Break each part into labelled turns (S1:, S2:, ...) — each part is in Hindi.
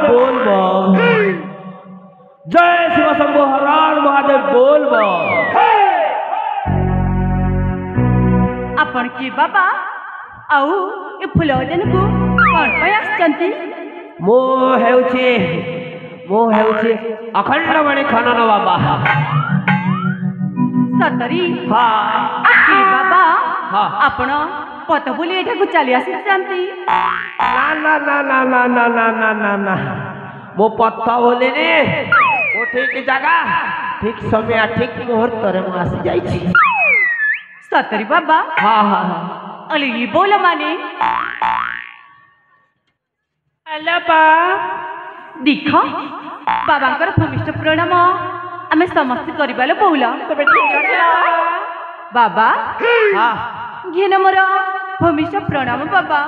S1: बोल बम। जय शिव शंभो हर हर महादेव बोल बम।
S2: आपण की बाबा आउ ए फुलवदन को कोन पय आछंती
S1: मो हेउछि अखंडमणि खनन बाबा।
S2: सतरी
S1: हाँ
S2: की बाबा
S1: हाँ
S2: आपण पत बोली एठा को चली आछंती
S1: ना ना ना ना ना ना ना ना ना ना मो पथ बोलिनी मो ठीक जगह ठीक समय ठीक मुहूर्त रे मो आसी जाइछि।
S2: सतरी बाबा
S1: हाँ हाँ हाँ
S2: अली ये बोल माने
S1: अल्लाह बा
S2: दिख बाबांकर भूमिष्ठ प्रणाम आमे समस्त करिबालो बोला
S1: तबे ठीक আছে
S2: बाबा
S1: हाँ
S2: घेन मोर भूमिष्ठ प्रणाम बाबा।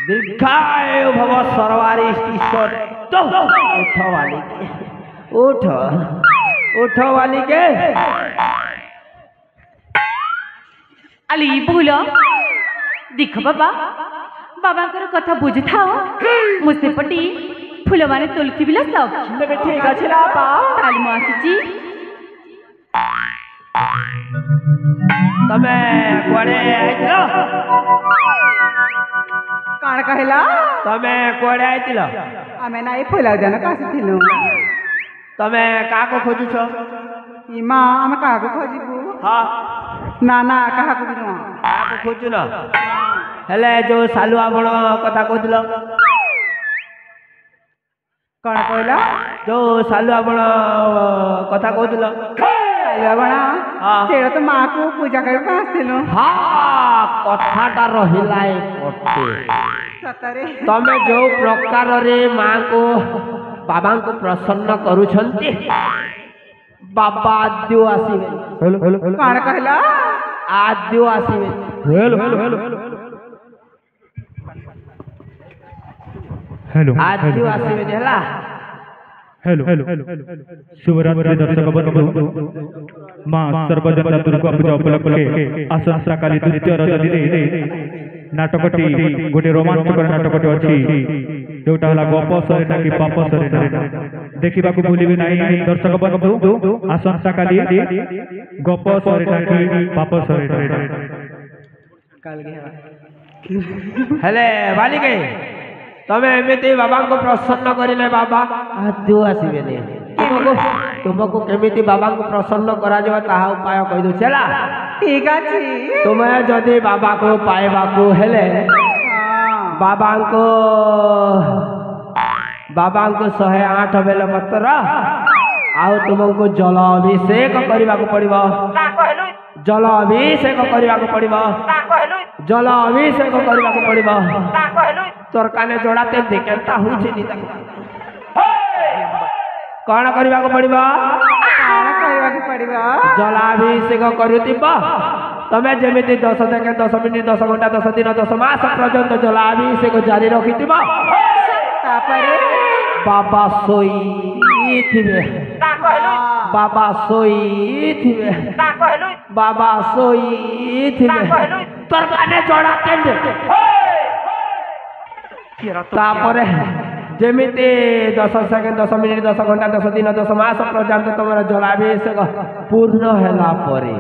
S1: दीर्घायु भव सर्वारी ईश्वर तो उठ वाली के उठ वाली के
S2: अली बोल दिख बाबा बाबांकर कथा बुझ थाओ मुझे पटी फूल माने तुलसी बिला सब
S1: तबे ठीक আছে बाबा
S2: ताली मासीजी
S1: तमे कोड़े आइतिलो
S3: काण कहला
S1: तमे कोड़े आइतिलो
S3: आमे ना फुला जन कासिथिलु
S1: तमे काको खोजुछो
S3: इमा आमे काको खोजिबु
S1: हाँ
S3: ना ना काको बिनो
S1: काको खोजु न हेले जो सालुआ बण कथा कहदिलो
S3: काण कहला
S1: जो सालुआ बण कथा कहदिलो
S3: बणा
S1: हाँ
S3: सेड़ा तो माँ को पूजा कर आसथिलु
S1: हाँ कथाटा रहिला पटे
S3: सतरे
S1: तमे जो प्रकार रे माँ को बाबा को प्रसन्न करूछंती बाबा आद्यो आसीबे
S3: काण कहला
S1: आद्यो आसीबे आद्यो आसीबे हला
S4: हेलो शुभरात्रि दर्शक बंधु माँ सर्वजन दुर्गा पूजा उपलक्षे आसंता काली द्वितीय रज दिन नाटकटी गोटे रोमांचकर नाटकटी अच्छी जोटा हला गप सरेना कि पाप सरेना देखा भूलिबे नहीं दर्शक बंधु आसंता काली गप सरेना कि पाप सरेना
S1: हेले बालिके तमे एमिति बाबा को प्रसन्न करिले बाबा आद्यो आसीबेनी तुमको केमिति बाबा को प्रसन्न करा जावा ताहा उपाय कहि दो चला
S3: ठीक अछि
S1: तुमे जदि बाबा को पाएबा को हेले बाबा को 108 बेल पत्र आउ तुमको जल अभिषेक करबा को पड़िबो जल अभिषेक करबा को पड़िबो जल अभिषेक करबा को पड़िबो तोर काने जोड़ाते देखेता हुछि नि ताको कोन करबा को पड़िबो
S3: काण करबा को पड़िबो
S1: जलाभिषेक करुतिबो तमे जेमिति 10 सेकेंड 10 मिनिट 10 घंटा 10 दिन 10 मास पर्यंत जलाभिषेक जारी रखितिबो
S3: तापरे
S1: बाबा सोई थिबे बाबा सोई थिबे बाबा सोई थिबे तोर काने जोड़ाते दे तापरे जेमिति 10 सेकेंड 10 मिनिट 10 घंटा 10 दिन 10 मास पर्यंत तुमर जलाभिषेक पूर्ण हैला परे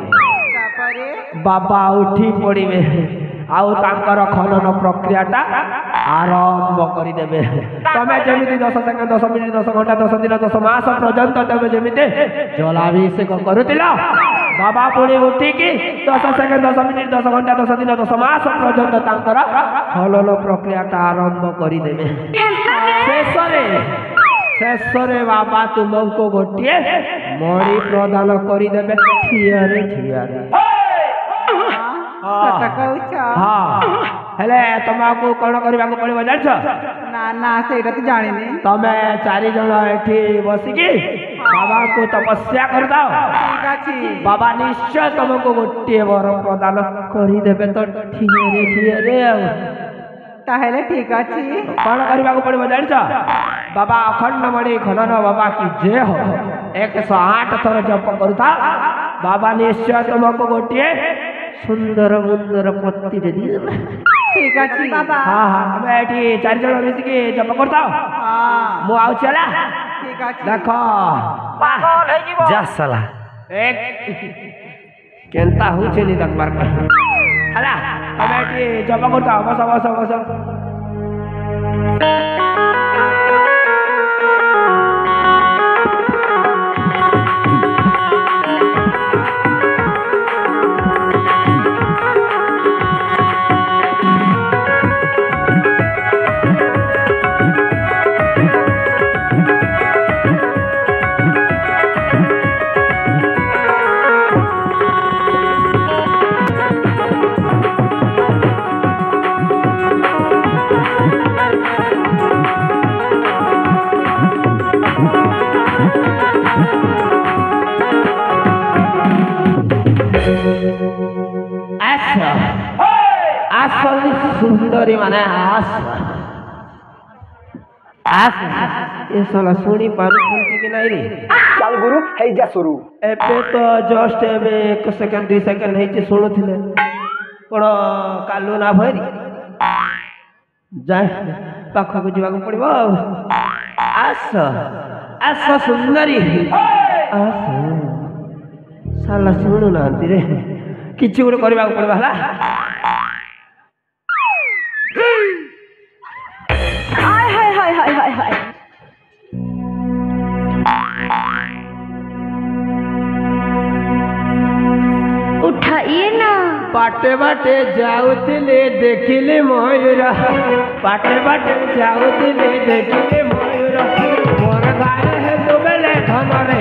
S1: बाबा उठी पड़िबे आउ तांकर खनन प्रक्रियाटा आरंभ करि देबे तमे जेमिति 10 सेकेंड 10 मिनिट 10 घंटा 10 दिन 10 मास पर्यंत तमे जेमिति जलाभिषेक करुतिला बाबा पुणी उठी की 10 सेकेंड 10 मिनिट 10 घंटा 10 दिन 10 मास पर्यंत तांकर खनन प्रक्रियाटा आरंभ करि देबे शेषरे बाबा तुमको गोटे मणि प्रदान करि देबे ठियारे
S3: सत कहूछ
S1: हाँ हेले तुमको कौन करबा को पड़िबो जानछ
S3: ना ना सेटा तो जानिनी
S1: तमे 4 जण एठी बसिकी बाबा को तपस्या कर दाओ
S3: ठीक अछि
S1: बाबा निश्चय तुमको गोटे वर प्रदान करि देबे तो ठियारे
S3: ताहेले ठीक अछि
S1: कौन करबा को पड़िबो जानछ बाबा अखंडमणि खनन बाबा की जय हो 108 थर जप करूता बाबा निश्चय तुमको गोटे सुंदर मुंदर पत्ती दे दी
S3: ଠିକ ଅଛି ବାବା
S1: ହଁ ହଁ ତମେ ଏଠି 4 ଜଣ ମିଶିକି ଜପ କରିଥାଅ
S3: ହଁ
S1: ମୁଁ ଆଉଛି ହେଲା
S3: ଠିକ ଅଛି
S1: ଦେଖ
S5: ଯା ସାଲା
S1: ଏକ କେନ୍ତା ହଉଛି ନି ଦେଖବାର ହେଲା ତମେ ଏଠି ଜପ କରିଥାଅ ବସ ବସ ବସ सुंदरी माने आस आस ये साला सुनी पारुछंती कि नहीं रे
S5: ଚାଲ ଗୁରୁ ହେଇଯା ସୁରୁ
S1: एबे तो जस्ट एबे 1 सेकंड 2 सेकंड हेची सुनुथिले कोन कालू ना भरी जाए पाखा को जीवा को पड़िबो आस आस सुंदरी आस साला सुनु नांती रे किछि गुड करबा को पड़बा हला
S2: हाय हाय हाय हाय हाय हाय उठाइए ना
S1: बाटे बाटे जाउतिले देखिले मयूरा बाटे बाटे जाउतिले देखिले मयूरा मोर गाए है दुबले धनरे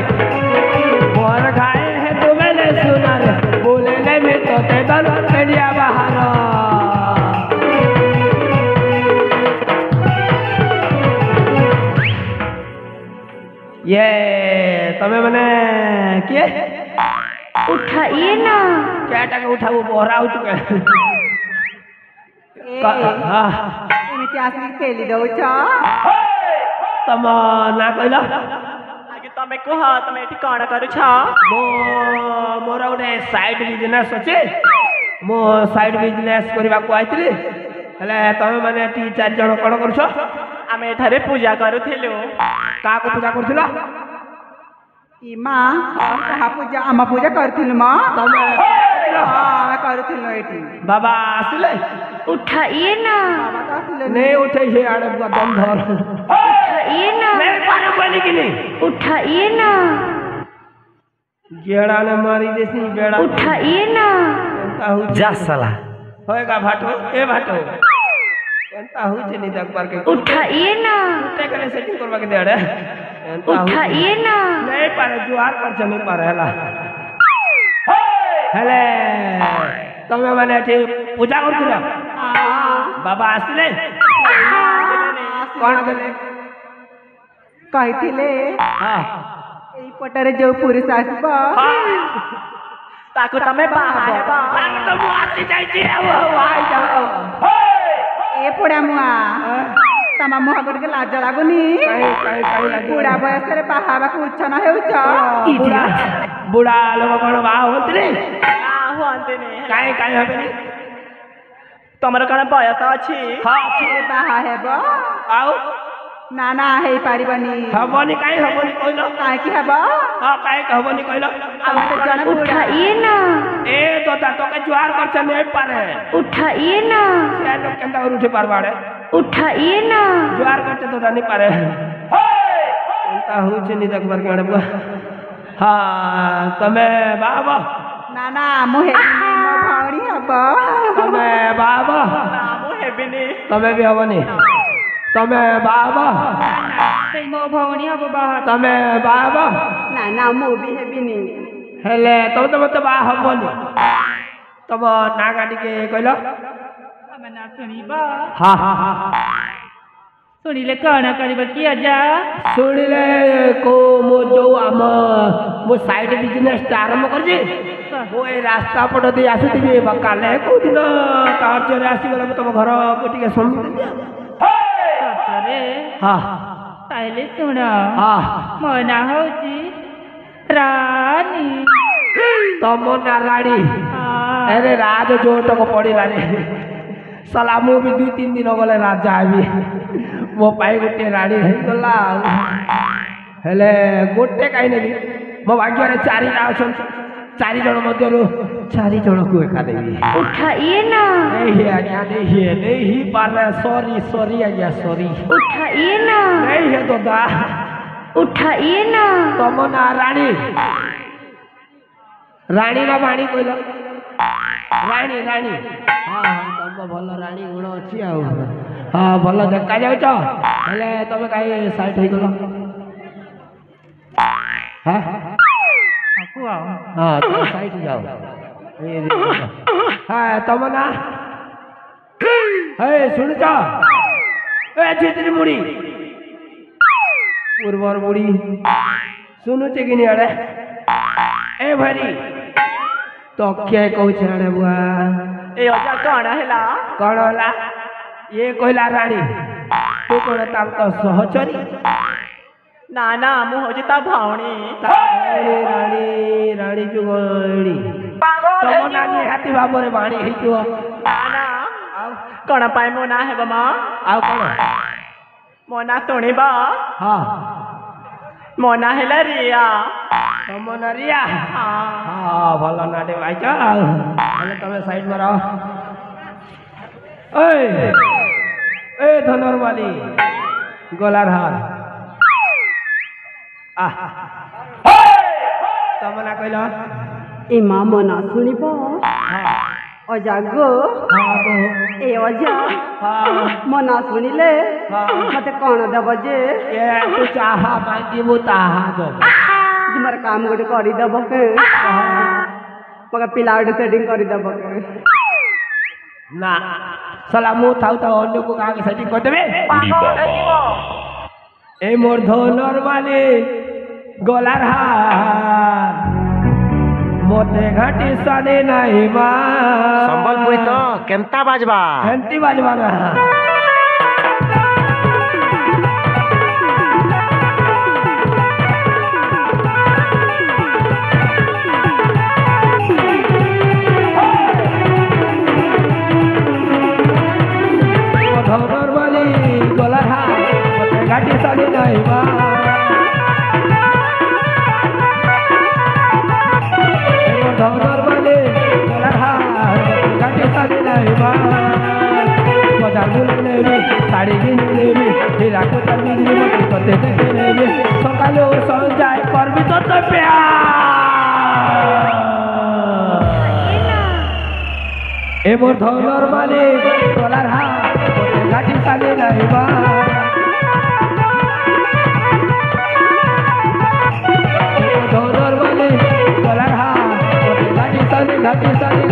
S1: मोर गाए है दुबले सुनरे बोले ले में तो ते दल पेड़िया बाहर ये तमे मने के
S2: उठाइए ना
S1: क्या टाका उठाऊ बोहरा हो चुके
S3: ଏମିତି ଆସିକି ପେଲି ଦଉଛ
S1: ତମ ନା କହିଲ
S5: ଆଗେ ତମେ କୁହ ତମେ ଏଠି କଣ କରୁଛ
S1: ମୋର ଗୋଟେ ସାଇଡ୍ ବିଜନେସ୍ ଅଛି ମୁଁ ସାଇଡ୍ ବିଜନେସ୍ କରିବାକୁ ଆଇଥିଲି ହେଲେ ତମେ ମାନେ ଏଠି 4 ଜଣ କଣ କରୁଛ
S5: ଆମେ ଏଠାରେ ପୂଜା କରୁଥିଲୁ
S1: କାହାକୁ ପୂଜା କରୁଥିଲ
S3: ଇ ମା କାହା ପୂଜା ଆମ ପୂଜା କରିଥିଲୁ ମା
S1: ତମେ
S3: ଆମେ କରୁଥିଲୁ ଏଇଠି
S1: ବାବା ଆସିଲେ
S2: उठाइए ना
S3: ବାବା ତ ଆସିଲେ
S1: ନେ ଉଠେଇ ସେ ଆଡେ ଦମ ଧର
S2: उठाइए ना
S1: ନେ ପାର ବନି କି ନି
S2: उठाइए ना
S1: गेड़ा ने मारी देसी बेड़ा
S2: उठाइए ना
S1: केनता हो
S5: ଯା ସାଲା
S1: होएगा भाटो ए भाटो केनता हो नी देख पार के
S2: उठाइए ना
S1: कुत्ते करे सेटिंग करवा के देड़े केनता हो
S2: उठाइए ना
S1: नहीं पारे जुआर पर चली पारे हला हेले तमे माने एठी पूजा करथिला बाबा आसिले कोन गले
S3: କହିଥିଲେ
S1: हां
S3: ଏଇ ପଟରେ ଯୋଉ ପୁରୁଷ ଆସିବ
S5: ତାକୁ ତମେ ବାହା ହେବ
S1: ताक तो मु आसी जाई छी आई जाओ
S3: ଏ ପୋଡ଼ା ମୁଆ ତମ ମୁହଁ ଟିକେ ଲାଜ ଲାଗୁନି
S1: କାଇ ଲାଗି
S3: ବୁଢା ବୟସରେ ବାହା ହେବାକୁ ଉଚ୍ଛନ ହେଉଛ
S1: बुढ़ा बुढ़ा लोग कोन बा होतरे
S5: ବାହା ହୁଅନ୍ତିନି
S1: କାଇ ହବେନି
S5: ତମର କଣ ବୟସ ଅଛି
S1: ହଁ
S3: ଏ ବାହା ହେବ
S1: ଆଉ
S3: ନା ନା ହେଇପାରିବନି
S1: ହବନି କାଇ ହବନି କହିଲ
S3: କାହିଁକି ହେବ
S1: ହଁ କାଇ ହବନି କହିଲ
S3: ଆମେ ତ ଜଣେ ବୁଢା
S2: उठाइए ना
S1: ए तो के जुआर करछ नहीं पारे
S2: उठाइए ना
S1: से लोग केंदा उठे पारबाड़े
S2: उठाइए ना
S1: जुआर करछ तो नहीं पारे केंता होछ नी देखबार के आड़े हां तमे बाबा
S3: ନା ନା ମୁଁ ହେବିନି ମୋ ଭଉଣୀ ହେବ
S1: तमे बाबा
S5: ନା ମୁଁ ହେବିନି
S1: तमे भी हबनी तमे बाबा
S2: ମୋ ଭଉଣୀ ହବ ବାହା
S1: तमे बाबा
S3: ନା ନା ମୁଁ ବି ହେବିନି
S1: हेले तब तो मत बा हबनी तब ना गाडी के कहलो
S2: ଆମେ ନା ଶୁଣିବା
S1: हां हां हां
S2: ଶୁଣିଲେ କଣ କରିବା କି ଆଜା
S1: ଶୁଣିଲେ को मो जो आम मो साइड बिजनेस आरंभ करजे मो ए रास्ता पट दे आसुथिबे काले को दिन कार्य रे आसी गला तुम घर को टिके सुन
S2: ସତରେ
S1: हां
S2: ତାହେଲେ ଶୁଣ
S1: हां
S2: ମୋ ନାଁ ହଉଛି ରାନୀ
S1: तम नाराणी
S2: ହଁ
S1: अरे राज जोट को पड़िला रे साला मु भी 2-3 दिन गले राजा आबी मो पाई गोटे राणी हे गला हेले गोटे काई नेबी मो भाग्य रे 4 टा अछन 4 जण मध्यरु 4 जण को एका देबी
S2: उठाइए ना
S1: नहीं आज्ञा नहीं पारे सॉरी आज्ञा सॉरी
S2: उठाइए ना
S1: नहीं है दादा
S2: उठाइए ना
S1: तम ना राणी राणी ना बाणी कहलो राणी राणी हाँ तम भल राणी गुण अच्छी हाँ भल देखा जाऊच हेले तमे कहीं साइड हो गल हाँ हाँ तुम साइड जाओ हाँ तुम ना शुण चित्री मुड़ी पूर्वर मुड़ी शुणुचे कि नहीं अड़े ए भरी तो क्या कहूछ अड़े बुआ
S5: ए अजा कौन हैला
S1: कौन होला ये कहला रानी तू कौन तांका सहचरी
S5: ना ना मु होजे ता भावणी
S1: राणी राणी जुगणी तम ना निहाती भाବରେ बाणी ହେଇଥିବ
S5: ना ना कौन पाए मो ना है बमा
S1: ଆଉ କଣ
S5: मो ना सुनिबा
S1: ହଁ
S5: मो ना हैला रिया
S1: ତମ ନା ରିଆ
S5: हाँ
S1: ହଁ ଭଲ ନାଟେ ଭାଇଛ ଆଉ ହେଲେ ତମେ ସାଇଡ୍ ମାର ए ଧନରମାଲି ଗଲାର ହାର ତମ ନା କହିଲ
S3: ए माँ मना सुनिब अजा गो ए अजा मना शुणिले मत कौन दब जे
S1: तू चाहा मांगिबू ताहा दब
S3: तुमर काम गोटे करदब के मगर पिला गोटे सेटिंग करदब के
S1: ना साला मु थाउ तो अन्य को आगे सेटिंग कर देबे ए मोर धनर माली गलार हार मोते घाटी साने नाही मा
S6: संबलपुरी तो केंता बाजबा
S1: घंटी बाजवा ना धनर माली गलार हार मोते घाटी साने नाही मा धनर माली गलार हार घाटी साने नाही मा मजा लेबी शाड़ी किनेबी हीरा को चलबी मत कते देखेबी सकाले संजाय करबी तो प्यार ए मोर धनर माली गलार हार घाटी साने नाही मा धनर माली गलार हार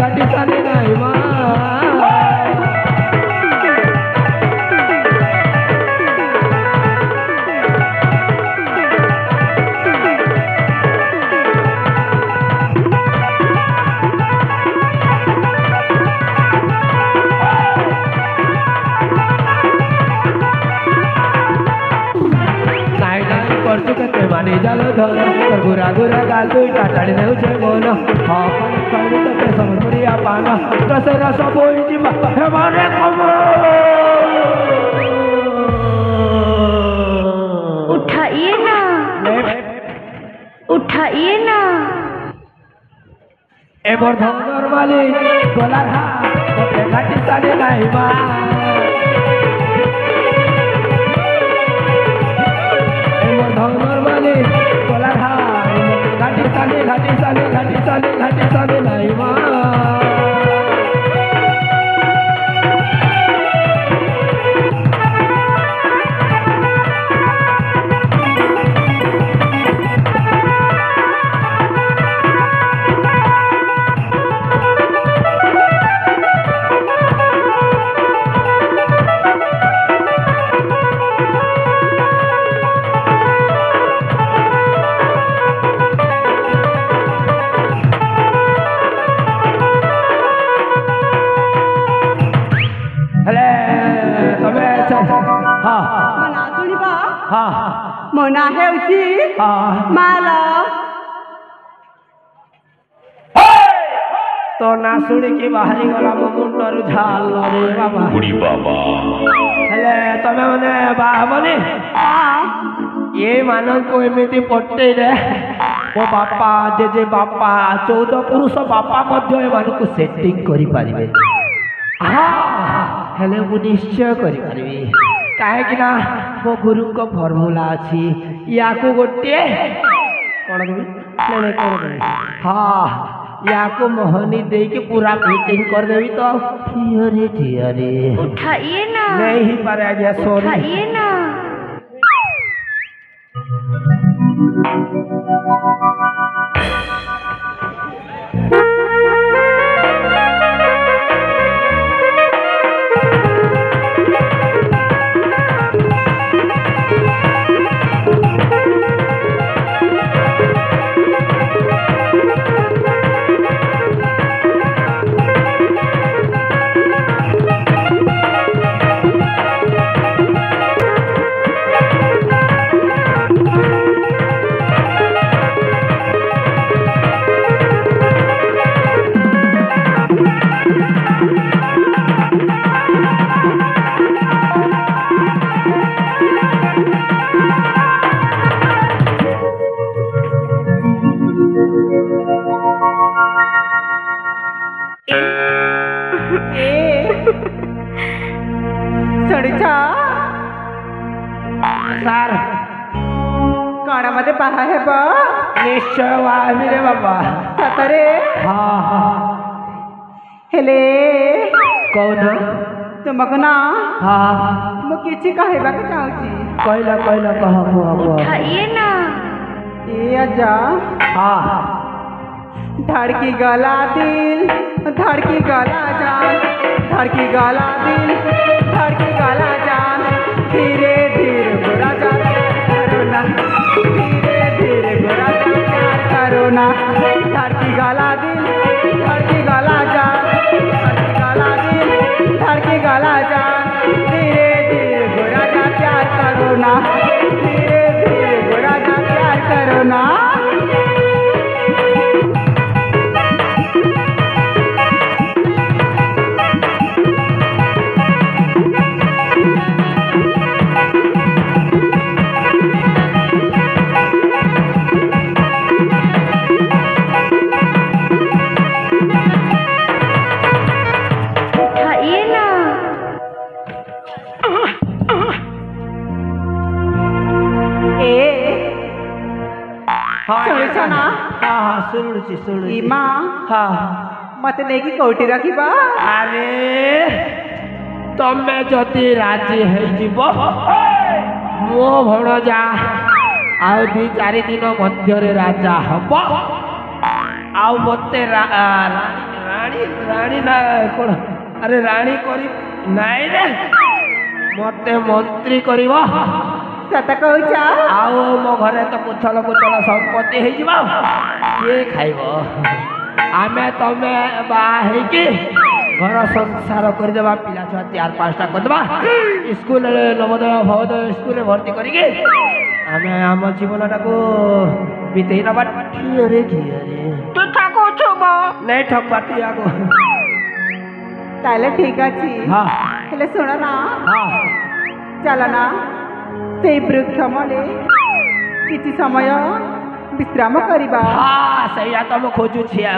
S1: घाटी साने नाही मा करछु कते मानी जालो धन तर गुरा गुरा गाल दुई टाटाड़ी देउछे मन हाँ करू तते समपुरिया पान रस रस बोई जीवा हे मारे कमो
S2: उठाइए ना उठाइए ना
S1: ए मोर धनर माली गलार हार घाटी साने नाही मा धनर माली गलार हार घाटी साने नाही मा
S3: मना शुणिब
S1: हाँ
S3: मना हेउची
S1: हाँ
S3: माल
S1: तो ना शुणी बाहरी गला मो मुंडर झाल रे बाबा हेले तमे मने बाबनी ये मानन को एमिति पट्टे रे मो बापा जे बापा 14 पुरुष बापा मध्य एमानकु सेटिंग करि पारिबे हेले मु निश्चय करि पारिबे काहे कि ना मो गुरु को फार्मूला अछि याकु गोटे कोन देबी नहीं कोन देबी हां याकु मोहनी दे के पूरा फिटिंग कर देबी तो थियरे
S2: उठाइए ना
S1: नहीं पारे आज्ञा सॉरी
S2: उठाइए ना
S3: सडीचा
S1: सर
S3: कानामध्ये पहा हे बा
S1: निश्चय वाहिनी रे बाबा
S3: सतरे
S1: हाँ
S3: हेले
S1: कौन
S3: तुमको ना
S1: हाँ
S3: ମୁଁ କିଛି କହିବାକୁ ଚାହୁଁଛି
S1: कहला कह
S2: उठाइए ना
S3: ଏ ଆଜା
S1: हाँ
S3: धड़की गला दिल धड़की गला जान धड़की गला दिल धड़की गला जान धीरे धीरे बुरा जा करो ना धीरे धीरे बुरा जा प्यार करो ना धड़की गला दिल धड़की गला जान धड़की गला दिल धड़की गला जान धीरे धीरे बुरा जा प्यार करो ना धीरे धीरे बुरा जा प्यार करो ना
S2: उठाइए ना
S3: ଶୁଣିଛ ନା
S1: हाँ ଶୁଣୁଛି
S3: ଇ ମା
S1: हाँ
S3: ମତେ ନେଇକି କୋଉଠି ରଖିବା
S1: ଆରେ ତମେ ଯଦି ରାଜି ହେଇଯିବ ମୋ ଭଣଜା ଆଉ 2-4 ଦିନ ମଧ୍ୟରେ ରାଜା ହବ ଆଉ ମତେ ରାଣୀ ନା କଣ ଆରେ ରାଣୀ କରି ନାଇଁ ରେ ମତେ ମନ୍ତ୍ରୀ କରିବ
S3: ସତ କହୁଛ
S1: ଆଉ ମୋ ଘରେ ତ କୁଚଳ ସମ୍ପତ୍ତି ହେଇଯିବ କିଏ ଖାଇବ ଆମେ ତମେ ବାହା ହେଇକି घर संसार करदेवा पिला छुआ 4-5टा करदेवा स्कूल नवोदय भवोदय स्कूल भर्ती करके आम आम जीवनटा को बीते नवा ठियरे
S3: तू ठाको छुबो
S1: नहीं ठकवा तू आगो
S3: ताले ठीक अछि
S1: हाँ
S3: हेले सुन ना
S1: हाँ
S3: चल ना से वृक्ष मले किछि समय विश्राम करिबा
S1: हाँ सही तो मैं खोजू छिया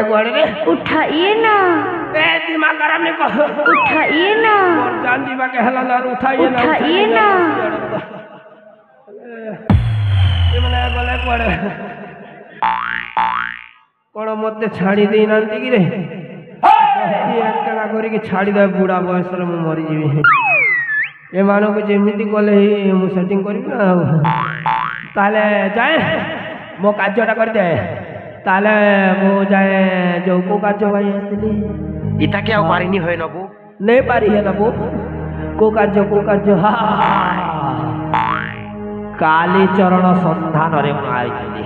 S1: कुआड़े रे
S2: उठाइए ना,
S1: ए दिमाग खराब नहीं कर
S2: उठाइए ना,
S1: और जान दीवा के हला ना उठाइए ना
S2: उठाइए ना।
S1: ये मने गले कुआड़े कोण मते छाड़ी देई नांती कि रे एकला करी कि छाड़ी दे बुढ़ा बयस रे मु मरि जीवी ए मानो को जेमिति कले ही मु सेटिंग करी ना ताले जाए मो कार्यटा कर दे ताले मो जाए जो को कार्य भाई आसली
S6: इता के पारिनी होय नबू
S1: नहीं पारी है नबू को कार्य हा काली चरण संधान रे मु आइली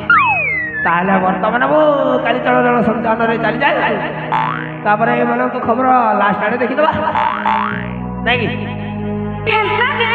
S1: ताले वर्तमान मु काली चरण संधान रे चली जाए तापरे ए मानो को खबर लास्ट आड़े देखि दबा नहीं
S2: ऐसा के